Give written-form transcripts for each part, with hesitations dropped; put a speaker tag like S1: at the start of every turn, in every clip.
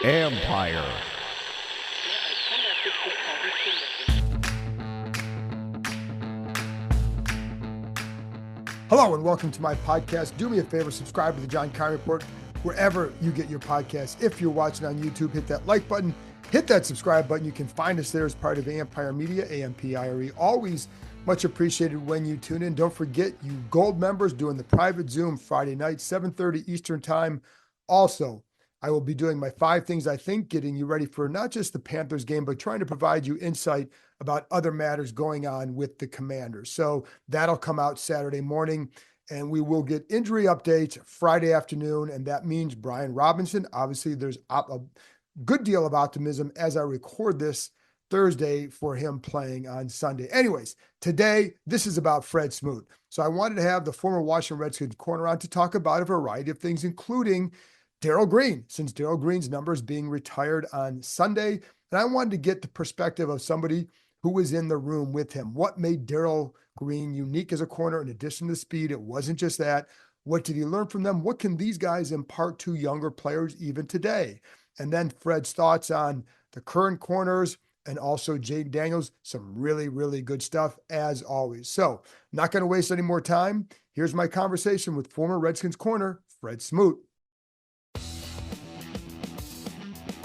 S1: Empire.
S2: Hello and welcome to my podcast. Do me a favor, subscribe to the John Keim Report wherever you get your podcasts. If you're watching on YouTube, hit that like button, hit that subscribe button. You can find us there as part of Empire Media, AMPIRE. Always much appreciated when you tune in. Don't forget, you gold members doing the private Zoom Friday night, 7:30 Eastern time. Also, I will be doing my 5 things I think, getting you ready for not just the Panthers game, but trying to provide you insight about other matters going on with the Commanders. So that'll come out Saturday morning, and we will get injury updates Friday afternoon, and that means Brian Robinson. Obviously, there's a good deal of optimism as I record this Thursday for him playing on Sunday. Anyways, today, this is about Fred Smoot. So I wanted to have the former Washington Redskins corner on to talk about a variety of things, including Darrell Green, since Darrell Green's number is being retired on Sunday. And I wanted to get the perspective of somebody who was in the room with him. What made Darrell Green unique as a corner in addition to speed? It wasn't just that. What did he learn from them? What can these guys impart to younger players even today? And then Fred's thoughts on the current corners and also Jake Daniels. Some really, really good stuff as always. So not going to waste any more time. Here's my conversation with former Redskins corner, Fred Smoot.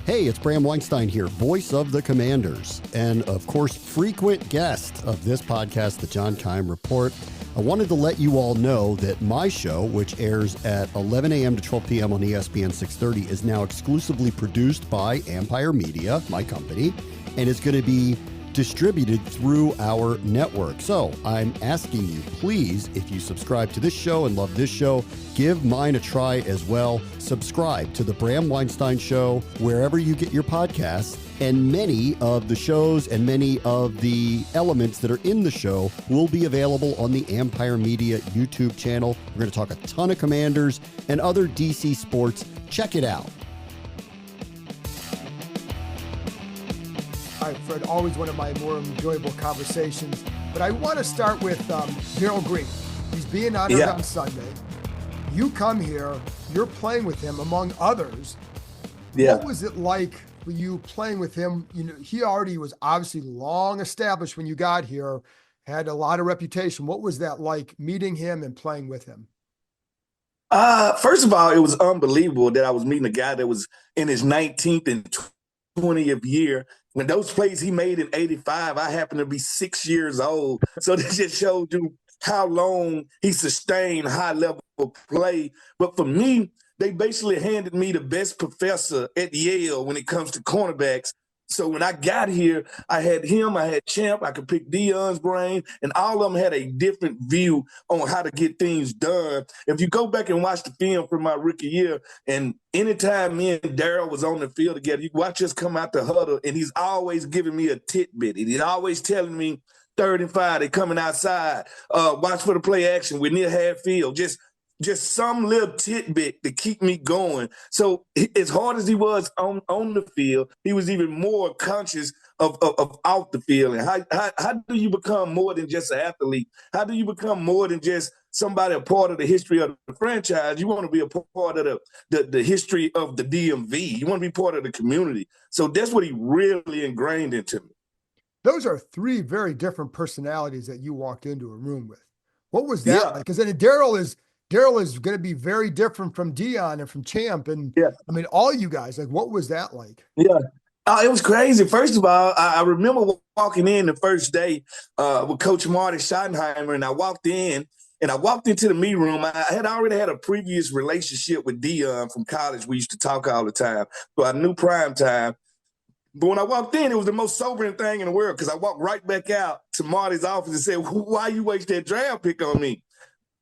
S1: Hey, it's Bram Weinstein here, voice of the Commanders, and of course, frequent guest of this podcast, the John Keim Report. I wanted to let you all know that my show, which airs at 11 a.m. to 12 p.m. on ESPN 630, is now exclusively produced by Empire Media, my company, and is going to be distributed through our network. So I'm asking you, please, if you subscribe to this show and love this show, give mine a try as well. Subscribe to the Bram Weinstein Show wherever you get your podcasts, and many of the shows and many of the elements that are in the show will be available on the Empire Media YouTube channel. We're going to talk a ton of Commanders and other DC sports. Check it out.
S2: All right, Fred, always one of my more enjoyable conversations. But I want to start with Darrell Green. He's being honored on Sunday. You come here, you're playing with him, among others. Yeah. What was it like for you playing with him? You know, he already was obviously long established when you got here, had a lot of reputation. What was that like, meeting him and playing with him?
S3: First of all, it was unbelievable that I was meeting a guy that was in his 19th and 20th year. When those plays he made in 85, I happened to be 6 years old. So this just showed you how long he sustained high-level play. But for me, they basically handed me the best professor at Yale when it comes to cornerbacks. So when I got here, I had him, I had Champ, I could pick Deion's brain, and all of them had a different view on how to get things done. If you go back and watch the film from my rookie year, and anytime me and Darrell was on the field together, you watch us come out the huddle, and he's always giving me a tidbit. He's always telling me 3rd and 5, they're coming outside, watch for the play action, we're near half field, just some little tidbit to keep me going. So as hard as he was on the field, he was even more conscious of off the field. And how do you become more than just an athlete? How do you become more than just somebody a part of the history of the franchise? You want to be a part of the history of the DMV. You want to be part of the community. So that's what he really ingrained into me.
S2: Those are 3 very different personalities that you walked into a room with. What was that like? Because then Darrell is going to be very different from Deion and from Champ. And I mean, all you guys, like, what was that like? Yeah.
S3: It was crazy. First of all, I remember walking in the first day with Coach Marty Schottenheimer, and I walked in and I walked into the meeting room. I had already had a previous relationship with Deion from college. We used to talk all the time. So I knew prime time. But when I walked in, it was the most sobering thing in the world, because I walked right back out to Marty's office and said, why you waste that draft pick on me?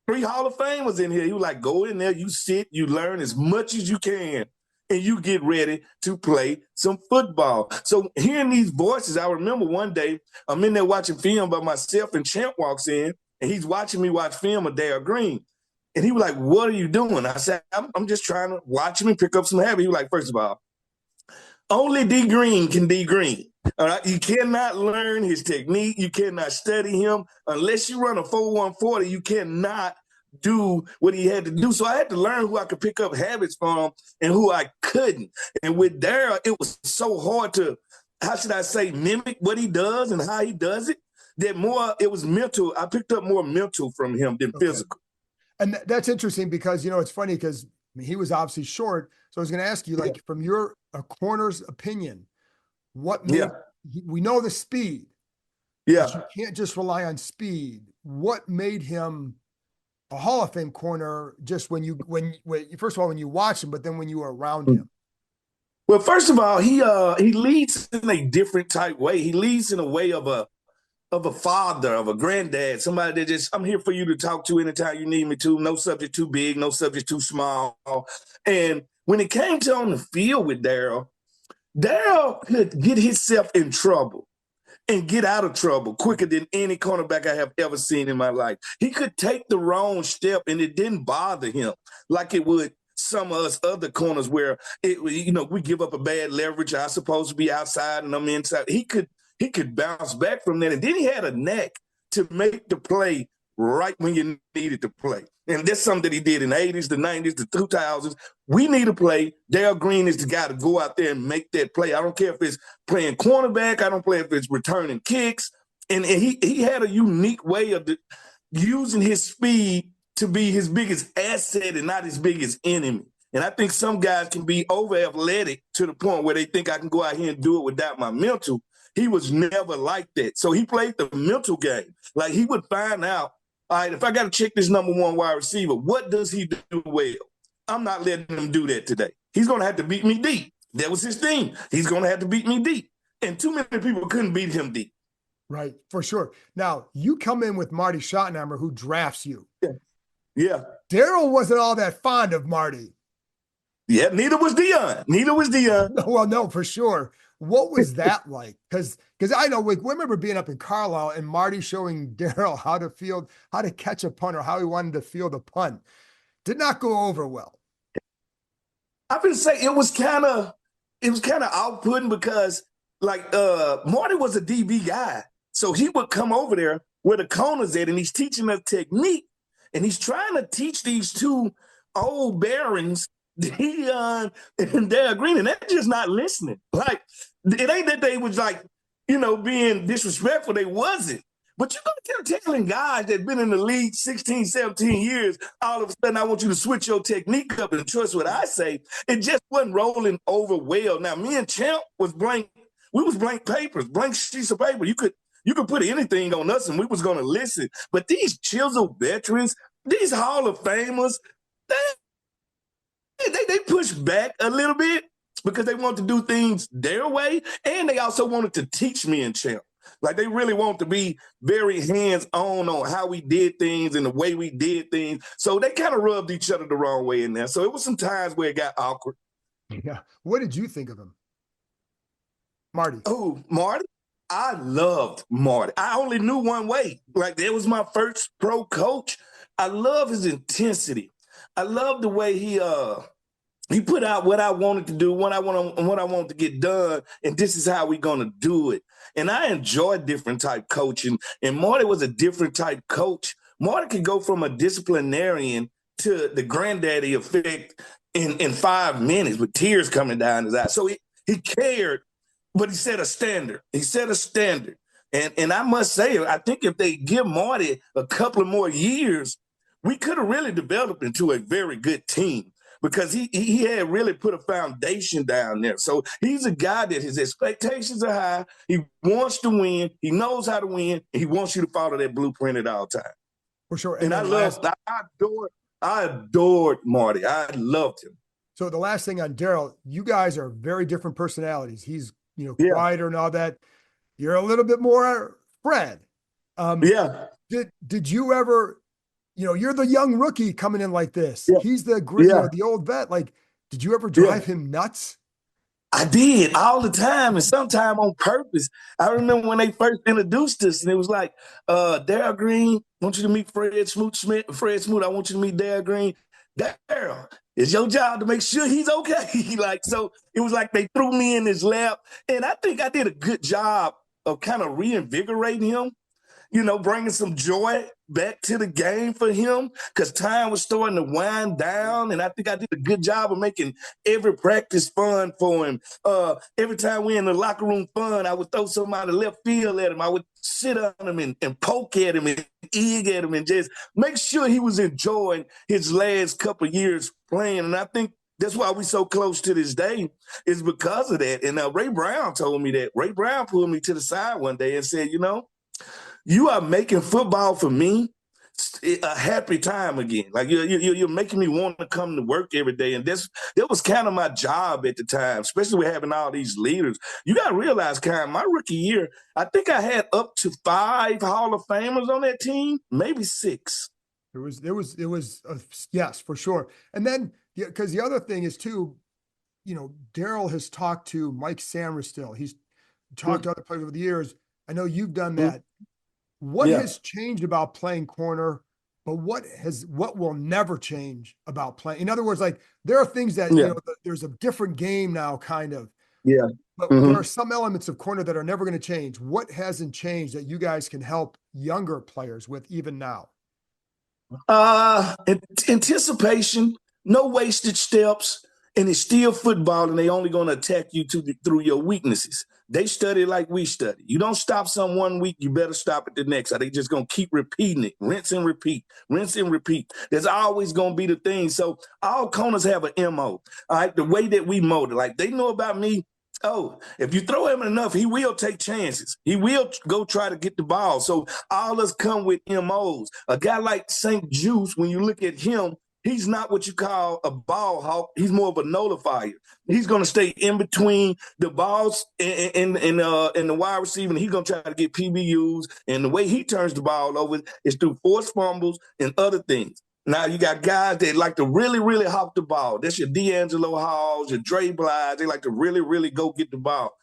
S3: 3 Hall of Famers in here. He was like, go in there, you sit, you learn as much as you can, and you get ready to play some football. So hearing these voices, I remember one day I'm in there watching film by myself, and Champ walks in, and he's watching me watch film of Darrell Green. And he was like, what are you doing? I said, I'm just trying to watch him and pick up some habit. He was like, first of all, only D Green can D Green. All right, you cannot learn his technique. You cannot study him unless you run a 4.140. You cannot do what he had to do. So I had to learn who I could pick up habits from and who I couldn't. And with Darrell, it was so hard to, how should I say, mimic what he does and how he does it. That more, it was mental. I picked up more mental from him than physical.
S2: And that's interesting because, it's funny because he was obviously short. So I was going to ask you, like, from your corner's opinion, what made, we know the speed.
S3: Yeah.
S2: But you can't just rely on speed. What made him a Hall of Fame corner just when first of all, when you watch him, but then when you were around him?
S3: Well, first of all, he leads in a different type way. He leads in a way of a father, of a granddad, somebody that just, I'm here for you to talk to anytime you need me to. No subject too big, no subject too small. And when it came to on the field with Darrell could get himself in trouble and get out of trouble quicker than any cornerback I have ever seen in my life. He could take the wrong step and it didn't bother him like it would some of us other corners where we give up a bad leverage. I'm supposed to be outside and I'm inside. He could bounce back from that. And then he had a knack to make the play right when you needed to play. And that's something that he did in the 80s, the 90s, the 2000s. We need a play. Darrell Green is the guy to go out there and make that play. I don't care if it's playing cornerback. I don't care if it's returning kicks. And he had a unique way of using his speed to be his biggest asset and not his biggest enemy. And I think some guys can be over athletic to the point where they think I can go out here and do it without my mental. He was never like that. So he played the mental game. Like he would find out, all right, if I got to check this number one wide receiver, what does he do well? I'm not letting him do that today. He's going to have to beat me deep. That was his thing. He's going to have to beat me deep. And too many people couldn't beat him deep.
S2: Right, for sure. Now, you come in with Marty Schottenheimer, who drafts you.
S3: Yeah.
S2: Darrell wasn't all that fond of Marty.
S3: Yeah, neither was Deion.
S2: Well, no, for sure. What was that like? Because I know, we remember being up in Carlisle and Marty showing Darrell how to catch a punt or how he wanted to field a punt. Did not go over well.
S3: I would say it was kind of outputting because Marty was a DB guy. So he would come over there where the corner's at and he's teaching us technique and he's trying to teach these two old barons, Deion and Darrell Green, and they're just not listening. Like, it ain't that they was being disrespectful. They wasn't. But you're going to telling guys that been in the league 16, 17 years, all of a sudden I want you to switch your technique up and trust what I say. It just wasn't rolling over well. Now, me and Champ was blank. We was blank papers, blank sheets of paper. You could put anything on us and we was going to listen. But these chiseled veterans, these Hall of Famers, they push back a little bit because they want to do things their way, and they also wanted to teach me and Champ. Like, they really want to be very hands-on on how we did things and the way we did things. So they kind of rubbed each other the wrong way in there. So it was some times where it got awkward.
S2: Yeah. What did you think of him? Marty.
S3: Oh, Marty? I loved Marty. I only knew one way. Like, that was my first pro coach. I love his intensity. I love the way he put out what I wanted to do, what I wanted to get done, and this is how we're gonna do it. And I enjoy different type coaching, and Marty was a different type coach. Marty could go from a disciplinarian to the granddaddy effect in 5 minutes with tears coming down his eyes. So he cared, but he set a standard. And I must say, I think if they give Marty a couple of more years, we could have really developed into a very good team because he had really put a foundation down there. So he's a guy that his expectations are high. He wants to win. He knows how to win. And he wants you to follow that blueprint at all times.
S2: For sure.
S3: And I adored Marty. I loved him.
S2: So the last thing on Darrell, you guys are very different personalities. He's, quieter and all that. You're a little bit more Fred. Did you ever, you're the young rookie coming in like this. Yeah. He's the old vet. Like, did you ever drive him nuts?
S3: I did all the time, and sometimes on purpose. I remember when they first introduced us, and it was like, Darrell Green, I want you to meet Fred Smoot. I want you to meet Darrell Green. Darrell, it's your job to make sure he's okay. So it was like they threw me in his lap, and I think I did a good job of kind of reinvigorating him, bringing some joy back to the game for him because time was starting to wind down. And I think I did a good job of making every practice fun for him. Every time we in the locker room fun, I would throw somebody left field at him. I would sit on him and poke at him and egg at him and just make sure he was enjoying his last couple of years playing. And I think that's why we so close to this day is because of that. And Ray Brown told me that. Ray Brown pulled me to the side one day and said, you are making football for me a happy time again. Like you're making me want to come to work every day. And that was kind of my job at the time, especially with having all these leaders. You got to realize, Kyle, my rookie year, I think I had up to 5 Hall of Famers on that team, maybe 6.
S2: Yes, for sure. And then, because the other thing is too, Darrell has talked to Mike Sammerstill. He's talked to other players over the years. I know you've done that. What has changed about playing corner, but what will never change about playing? In other words, like there are things that, there's a different game now kind of.
S3: Yeah.
S2: But there are some elements of corner that are never going to change. What hasn't changed that you guys can help younger players with even now?
S3: Anticipation, no wasted steps, and it's still football, and they only going to attack you through your weaknesses. They study like we study. You don't stop some one week, you better stop it the next. Are they just going to keep repeating it? Rinse and repeat, rinse and repeat. There's always going to be the thing. So all corners have an MO. All right, the way that we mold it. Like they know about me. Oh, if you throw him enough, he will take chances. He will go try to get the ball. So all us come with MOs. A guy like St. Juice, when you look at him, he's not what you call a ball hawk. He's more of a nullifier. He's going to stay in between the balls and the wide receiver, and he's going to try to get PBUs. And the way he turns the ball over is through forced fumbles and other things. Now you got guys that like to really, really hawk the ball. That's your D'Angelo Halls, your Dre Blige. They like to really, really go get the ball.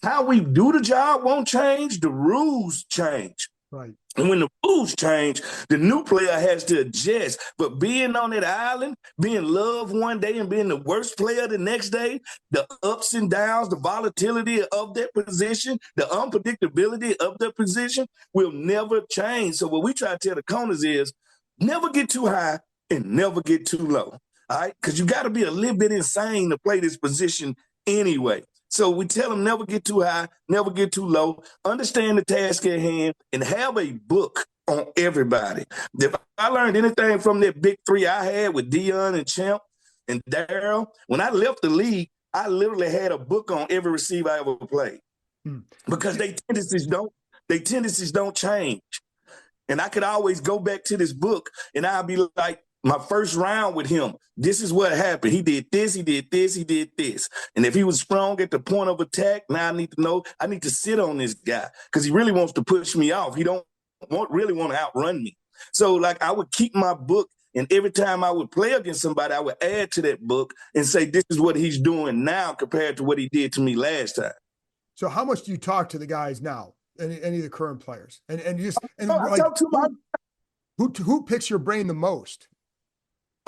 S3: How we do the job won't change. The rules change.
S2: Right.
S3: And when the rules change, the new player has to adjust. But being on that island, being loved one day and being the worst player the next day, the ups and downs, the volatility of that position, the unpredictability of that position will never change. So what we try to tell the corners is never get too high and never get too low. All right? Because you got to be a little bit insane to play this position anyway. So we tell them never get too high, never get too low, understand the task at hand, and have a book on everybody. If I learned anything from that big 3 I had with Dion and Champ and Darrell, when I left the league, I literally had a book on every receiver I ever played because their tendencies don't change. And I could always go back to this book and I'll be like, my first round with him, this is what happened. He did this, he did this, he did this. And if he was strong at the point of attack, now I need to know, I need to sit on this guy because he really wants to push me off. He don't really want to outrun me. So like I would keep my book, and every time I would play against somebody, I would add to that book and say, this is what he's doing now compared to what he did to me last time.
S2: So how much do you talk to the guys now? Any of the current players? And who picks your brain the most?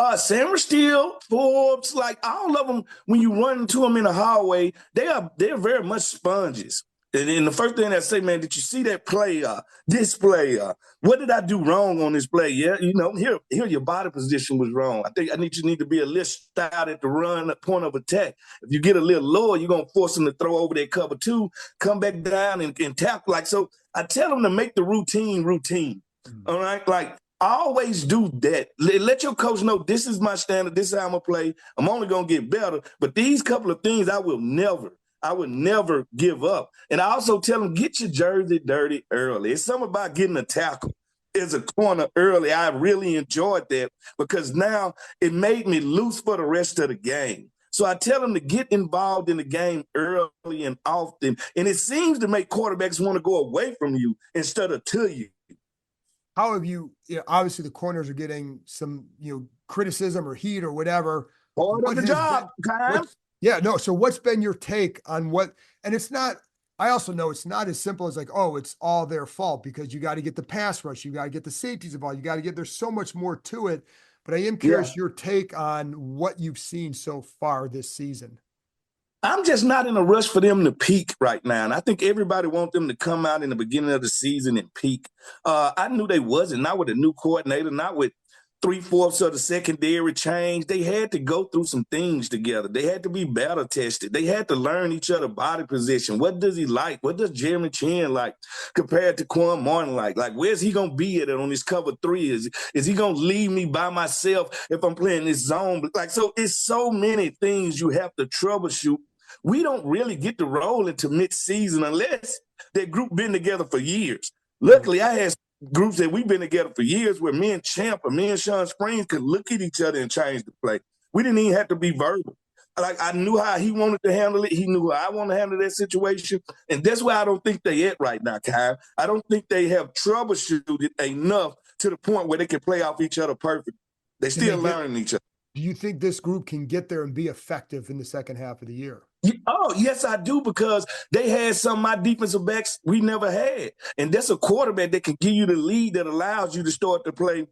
S3: Sammerstill, Forbes, like all of them, when you run into them in the hallway, they're very much sponges. And the first thing they say, man, did you see that play? This play? What did I do wrong on this play? Yeah, here your body position was wrong. I think you need to be a little stout at the run, the point of attack. If you get a little lower, you're gonna force them to throw over that cover 2, come back down and tap. Like so, I tell them to make the routine. All right, like. Always do that. Let your coach know this is my standard. This is how I'm going to play. I'm only going to get better. But these couple of things I would never give up. And I also tell them, get your jersey dirty early. It's something about getting a tackle as a corner early. I really enjoyed that because now it made me loose for the rest of the game. So I tell them to get involved in the game early and often. And it seems to make quarterbacks want to go away from you instead of to you.
S2: How have you, obviously the corners are getting some, criticism or heat or whatever.
S3: Part of the job,
S2: So what's been your take on and it's not, I also know it's not as simple as like, oh, it's all their fault because you got to get the pass rush. You got to get the safeties involved. There's so much more to it, but I am curious your take on what you've seen so far this season.
S3: I'm just not in a rush for them to peak right now. And I think everybody wants them to come out in the beginning of the season and peak. I knew they wasn't, not with a new coordinator, not with 3/4 of the secondary change. They had to go through some things together. They had to be better tested. They had to learn each other's body position. What does he like? What does Jeremy Chin like compared to Quan Martin like? Like, where's he going to be at it on his cover three? Is he going to leave me by myself if I'm playing this zone? Like, so it's so many things you have to troubleshoot. We don't really get to roll into mid-season unless that group been together for years. Luckily, I had groups that we've been together for years where me and Champ or me and Sean Springs could look at each other and change the play. We didn't even have to be verbal. Like, I knew how he wanted to handle it. He knew how I want to handle that situation. And that's why I don't think they at right now, Kyle. I don't think they have troubleshooted enough to the point where they can play off each other perfect. They're still learning each other.
S2: Do you think this group can get there and be effective in the second half of the year?
S3: Oh, yes, I do, because they had some of my defensive backs we never had. And that's a quarterback that can give you the lead that allows you to start to play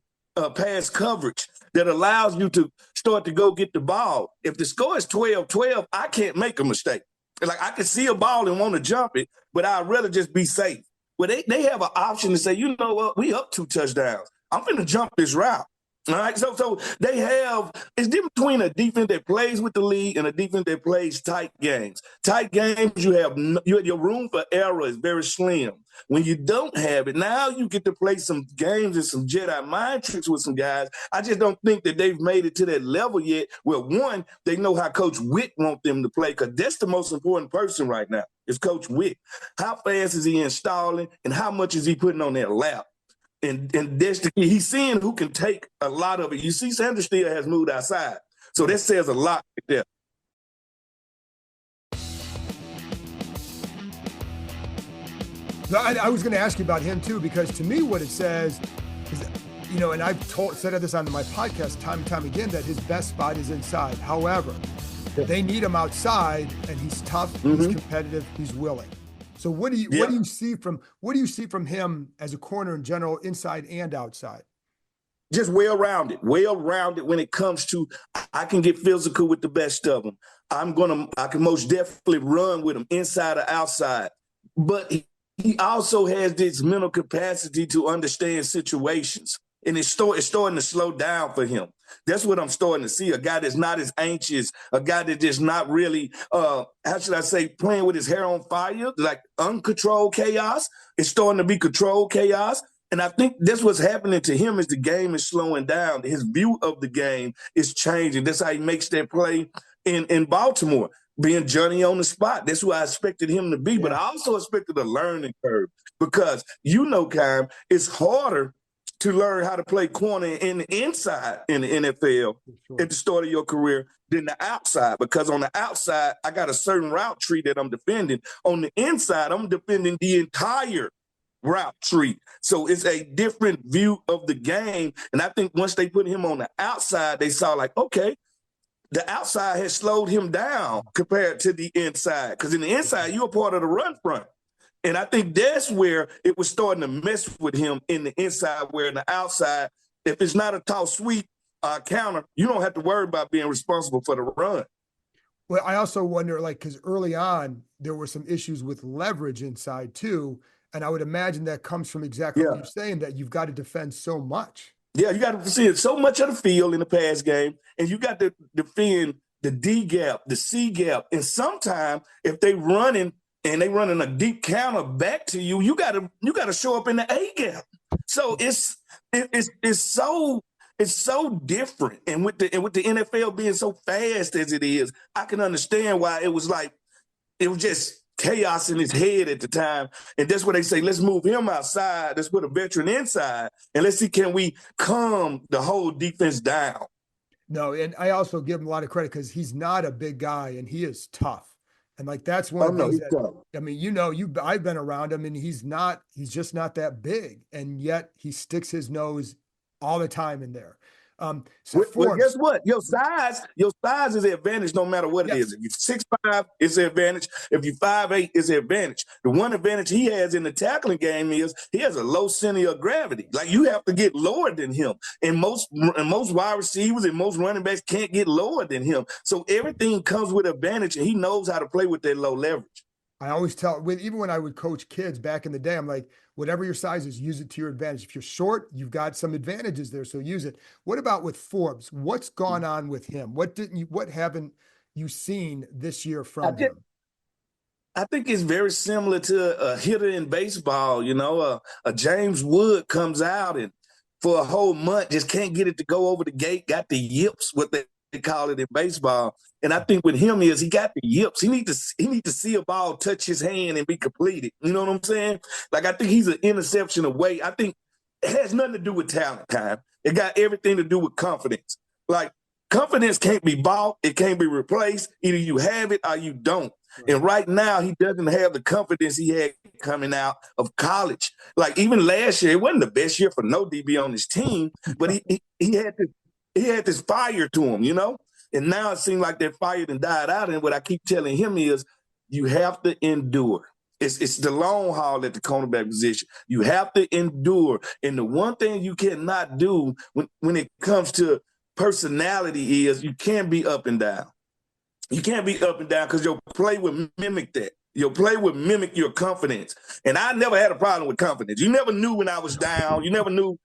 S3: pass coverage, that allows you to start to go get the ball. If the score is 12-12, I can't make a mistake. Like, I can see a ball and want to jump it, but I'd rather just be safe. Well, they have an option to say, you know what, we up 2 touchdowns. I'm going to jump this route. All right, so they have – it's different between a defense that plays with the lead and a defense that plays tight games. Tight games, your room for error is very slim. When you don't have it, now you get to play some games and some Jedi mind tricks with some guys. I just don't think that they've made it to that level yet where, one, they know how Coach Witt wants them to play, because that's the most important person right now is Coach Witt. How fast is he installing and how much is he putting on their lap? And that's the key. He's seeing who can take a lot of it. You see, Sanders still has moved outside. So that says a lot right
S2: there. I was going to ask you about him, too, because to me what it says is, and I've said this on my podcast time and time again, that his best spot is inside. However, they need him outside, and he's tough, he's competitive, he's willing. So what do you see from him as a corner in general, inside and outside?
S3: Just well-rounded when it comes to I can get physical with the best of them. I can most definitely run with him inside or outside. But he also has this mental capacity to understand situations. And it's starting to slow down for him. That's what I'm starting to see. A guy that's not as anxious, a guy that just not really, playing with his hair on fire, like uncontrolled chaos. It's starting to be controlled chaos. And I think that's what's happening to him as the game is slowing down. His view of the game is changing. That's how he makes that play in Baltimore, being Johnny on the spot. That's who I expected him to be. Yeah. But I also expected a learning curve because, Kyle, it's harder to learn how to play corner in the inside in the NFL at the start of your career than the outside, because on the outside, I got a certain route tree that I'm defending. On the inside, I'm defending the entire route tree. So it's a different view of the game. And I think once they put him on the outside, they saw like, okay, the outside has slowed him down compared to the inside. Because in the inside, you're a part of the run front. And I think that's where it was starting to mess with him in the inside, where in the outside, if it's not a toss sweep counter, you don't have to worry about being responsible for the run.
S2: Well, I also wonder, because early on, there were some issues with leverage inside too. And I would imagine that comes from exactly what you're saying, that you've got to defend so much.
S3: Yeah, you got to see so much of the field in the pass game, and you got to defend the D gap, the C gap. And sometimes if they running and they running a deep counter back to you, you gotta show up in the A gap. So it's so different. And with the NFL being so fast as it is, I can understand why it was just chaos in his head at the time. And that's where they say, let's move him outside, let's put a veteran inside, and let's see, can we calm the whole defense down?
S2: No, and I also give him a lot of credit because he's not a big guy and he is tough. And that's one of the things that, I've been around him, and he's just not that big. And yet he sticks his nose all the time in there. So
S3: Well, guess
S2: Forbes.
S3: what? Your size is the advantage no matter what it
S2: Yes.
S3: is. If you're 6'5", it's the advantage. If you're 5'8", it's the advantage. The one advantage he has in the tackling game is he has a low center of gravity. Like, you have to get lower than him. And most wide receivers and most running backs can't get lower than him. So everything comes with advantage, and he knows how to play with that low leverage.
S2: I always tell, even when I would coach kids back in the day, I'm like, whatever your size is, use it to your advantage. If you're short, you've got some advantages there, so use it. What about with Forbes? What's gone on with him? What haven't you seen this year from him?
S3: I think it's very similar to a hitter in baseball. A James Wood comes out and for a whole month just can't get it to go over the gate, got the yips, what they call it in baseball. And I think with him is he got the yips. He need to see a ball touch his hand and be completed. You know what I'm saying? Like, I think he's an interception away. I think it has nothing to do with talent, Kyle. It got everything to do with confidence. Like, confidence can't be bought. It can't be replaced. Either you have it or you don't. Right. And right now, he doesn't have the confidence he had coming out of college. Like, even last year, it wasn't the best year for no DB on his team, but he had this fire to him, And now it seems like that fire done died out. And what I keep telling him is, you have to endure. It's the long haul at the cornerback position. You have to endure. And the one thing you cannot do when it comes to personality is you can't be up and down. You can't be up and down because your play would mimic that. Your play would mimic your confidence. And I never had a problem with confidence. You never knew when I was down. You never knew.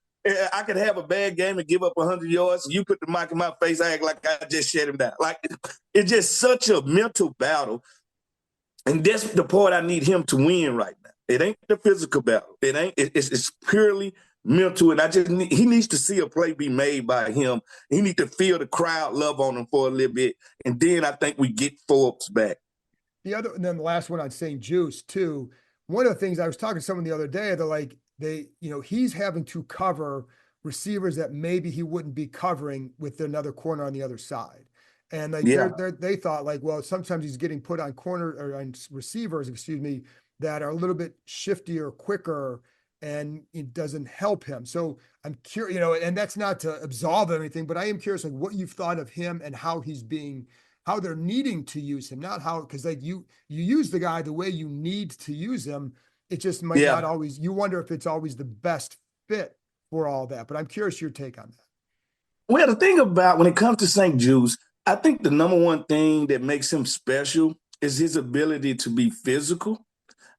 S3: I could have a bad game and give up 100 yards. You put the mic in my face, I act like I just shut him down. Like, it's just such a mental battle. And that's the part I need him to win right now. It ain't the physical battle. It's purely mental. And he needs to see a play be made by him. He needs to feel the crowd love on him for a little bit. And then I think we get Forbes back.
S2: And then the last one on St. Juice too. One of the things I was talking to someone the other day, they're like, he's having to cover receivers that maybe he wouldn't be covering with another corner on the other side. And like they thought like, well, sometimes he's getting put on corner or on receivers, that are a little bit shiftier, quicker, and it doesn't help him. So I'm curious, and that's not to absolve anything, but I am curious like what you've thought of him and how they're needing to use him, not how, because like you use the guy the way you need to use him. It just might not always, you wonder if it's always the best fit for all that. But I'm curious your take on that.
S3: Well, the thing about when it comes to St. Juice, I think the number one thing that makes him special is his ability to be physical.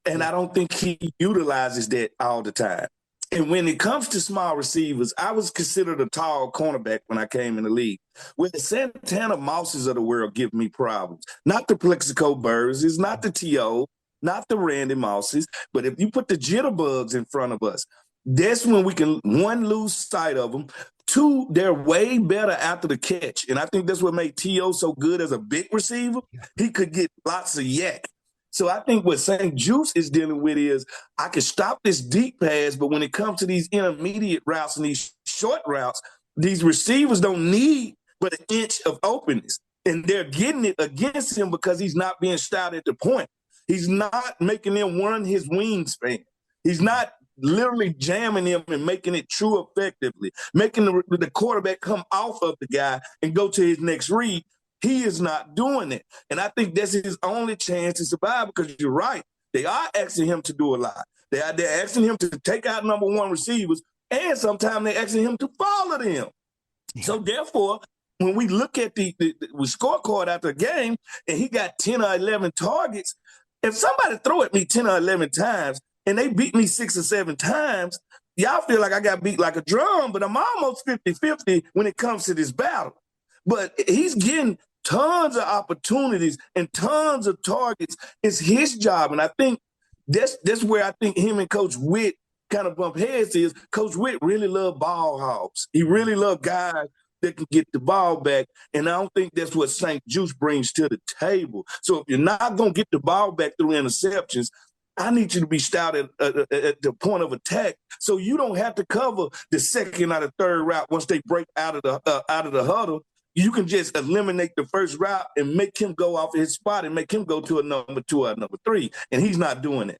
S3: And I don't think he utilizes that all the time. And when it comes to small receivers, I was considered a tall cornerback when I came in the league. With the Santana Mosses of the world give me problems. Not the Plexico Birds, it's not the T.O., not the Randy Mosses, but if you put the jitterbugs in front of us, that's when we can, one, lose sight of them. Two, they're way better after the catch. And I think that's what made T.O. so good as a big receiver. He could get lots of yak. So I think what St. Juice is dealing with is I can stop this deep pass, but when it comes to these intermediate routes and these short routes, these receivers don't need but an inch of openness. And they're getting it against him because he's not being shot at the point. He's not making them run his wingspan. He's not literally jamming him and making it true effectively, making the quarterback come off of the guy and go to his next read. He is not doing it. And I think that's his only chance to survive because you're right. They are asking him to do a lot. They're asking him to take out number one receivers, and sometimes they're asking him to follow them. Yeah. So therefore, when we look at the scorecard after the game and he got 10 or 11 targets, if somebody throw at me 10 or 11 times and they beat me 6 or 7 times, y'all feel like I got beat like a drum, but I'm almost 50-50 when it comes to this battle. But he's getting tons of opportunities and tons of targets. It's his job. And I think that's where I think him and Coach Witt kind of bump heads is Coach Witt really loved ball hogs. He really loved guys that can get the ball back. And I don't think that's what St. Juice brings to the table. So if you're not going to get the ball back through interceptions, I need you to be stout at the point of attack so you don't have to cover the second or the third route once they break out of the huddle. You can just eliminate the first route and make him go off his spot and make him go to a number 2 or a number 3. And he's not doing it.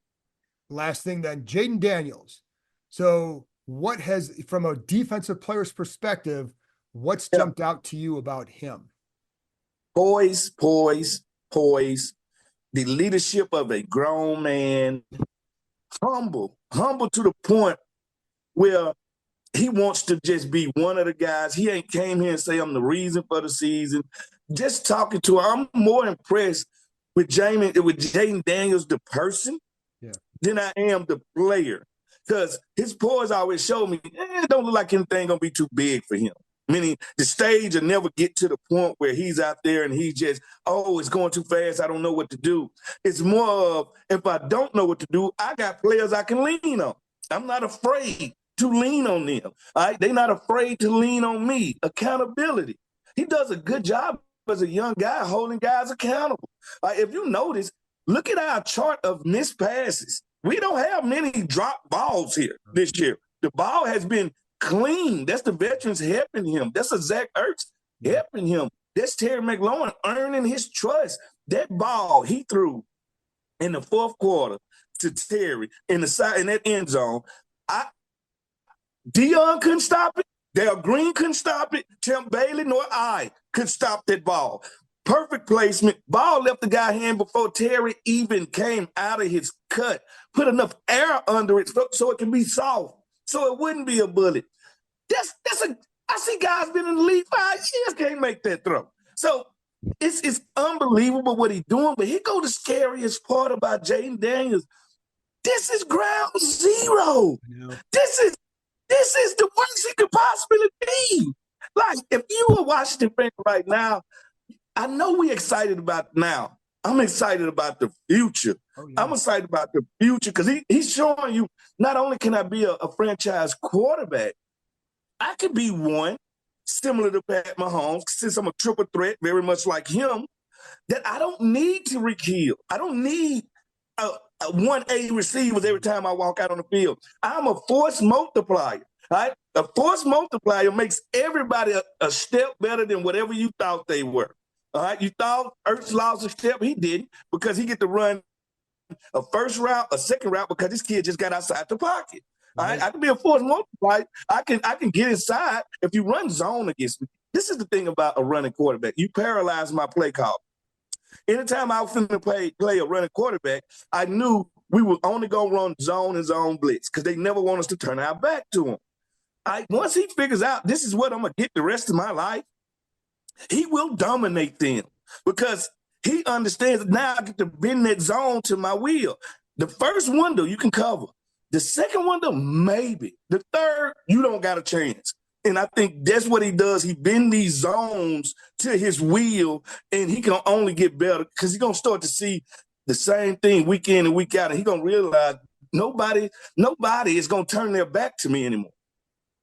S2: Last thing then, Jaden Daniels. So what has, from a defensive player's perspective, What's jumped out to you about him?
S3: Poise. The leadership of a grown man. Humble to the point where he wants to just be one of the guys. He ain't came here and say, I'm the reason for the season. Just talking to him, I'm more impressed with Jaden Daniels, the person, than I am the player. Because his poise always showed me, it don't look like anything going to be too big for him. Meaning the stage will never get to the point where he's out there and he's just, it's going too fast. I don't know what to do. It's more of, if I don't know what to do, I got players I can lean on. I'm not afraid to lean on them. All right? They're not afraid to lean on me. Accountability. He does a good job as a young guy holding guys accountable. If you notice, look at our chart of missed passes. We don't have many drop balls here this year. The ball has been clean. That's the veterans helping him. That's a Zach Ertz helping him. That's Terry McLaurin earning his trust. That ball he threw in the fourth quarter to Terry in that end zone, Dion couldn't stop it. Darrell Green couldn't stop it. Tim Bailey nor I could stop that ball. Perfect placement. Ball left the guy's hand before Terry even came out of his cut. Put enough air under it so it can be soft, so it wouldn't be a bullet. I see guys been in the league 5 years can't make that throw. So it's unbelievable what he's doing. But here go the scariest part about Jaden Daniels. This is ground zero. This is the worst he could possibly be. Like, if you were a Washington fan right now, I know we're excited about now. I'm excited about the future. I'm excited about the future because he's showing you not only can I be a franchise quarterback, I could be one similar to Pat Mahomes since I'm a triple threat, very much like him, that I don't need to Hill. I don't need 1A receivers every time I walk out on the field. I'm a force multiplier. Right? A force multiplier makes everybody a step better than whatever you thought they were. All right, you thought Ertz lost a step. He didn't because he get to run a first route, a second route because this kid just got outside the pocket. All right, I can be a force multiplier. I can get inside if you run zone against me. This is the thing about a running quarterback. You paralyze my play call. Anytime I was going to play a running quarterback, I knew we were only going to run zone and zone blitz because they never want us to turn our back to him. Once he figures out this is what I'm going to get the rest of my life, he will dominate them because he understands now I get to bend that zone to my will. The first window you can cover. The second window, maybe. The third, you don't got a chance. And I think that's what he does. He bends these zones to his will, and he can only get better because he's going to start to see the same thing week in and week out, and he's going to realize nobody is going to turn their back to me anymore.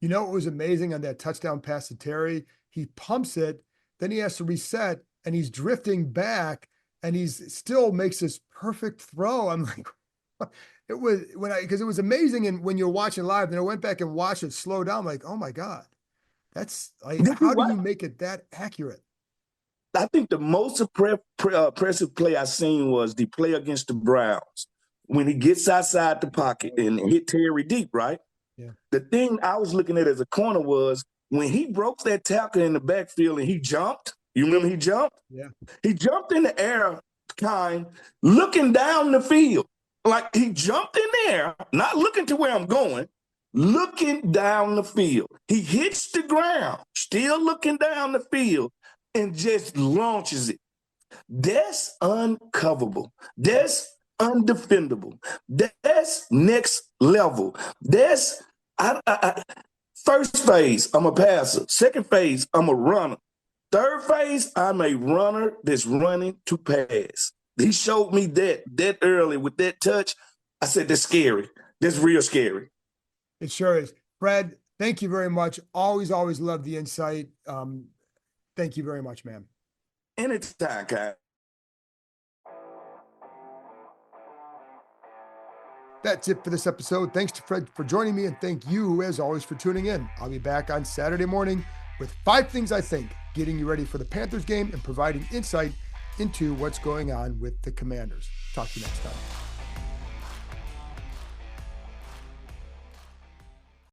S2: You know what was amazing on that touchdown pass to Terry? He pumps it, then he has to reset, and he's drifting back, and he's still makes this perfect throw. I'm like, it was amazing. And when you're watching live, then I went back and watched it slow down. I'm like, oh my God, that's like, how do you make it that accurate?
S3: I think the most impressive play I seen was the play against the Browns when he gets outside the pocket and hit Terry deep, right?
S2: Yeah.
S3: The thing I was looking at as a corner was when he broke that tackle in the backfield and he jumped. You remember he jumped?
S2: Yeah.
S3: He jumped in the air, looking down the field. Like he jumped in the air, not looking to where I'm going, looking down the field. He hits the ground, still looking down the field, and just launches it. That's uncoverable. That's undefendable. That's next level. That's first phase, I'm a passer. Second phase, I'm a runner. Third phase, I'm a runner that's running to pass. He showed me that early with that touch. I said, that's scary. That's real scary.
S2: It sure is. Fred, thank you very much. Always love the insight. Thank you very much, man.
S3: Anytime, Kyle.
S2: That's it for this episode. Thanks to Fred for joining me, and thank you, as always, for tuning in. I'll be back on Saturday morning with 5 things I think, getting you ready for the Panthers game and providing insight into what's going on with the Commanders. Talk to you next time.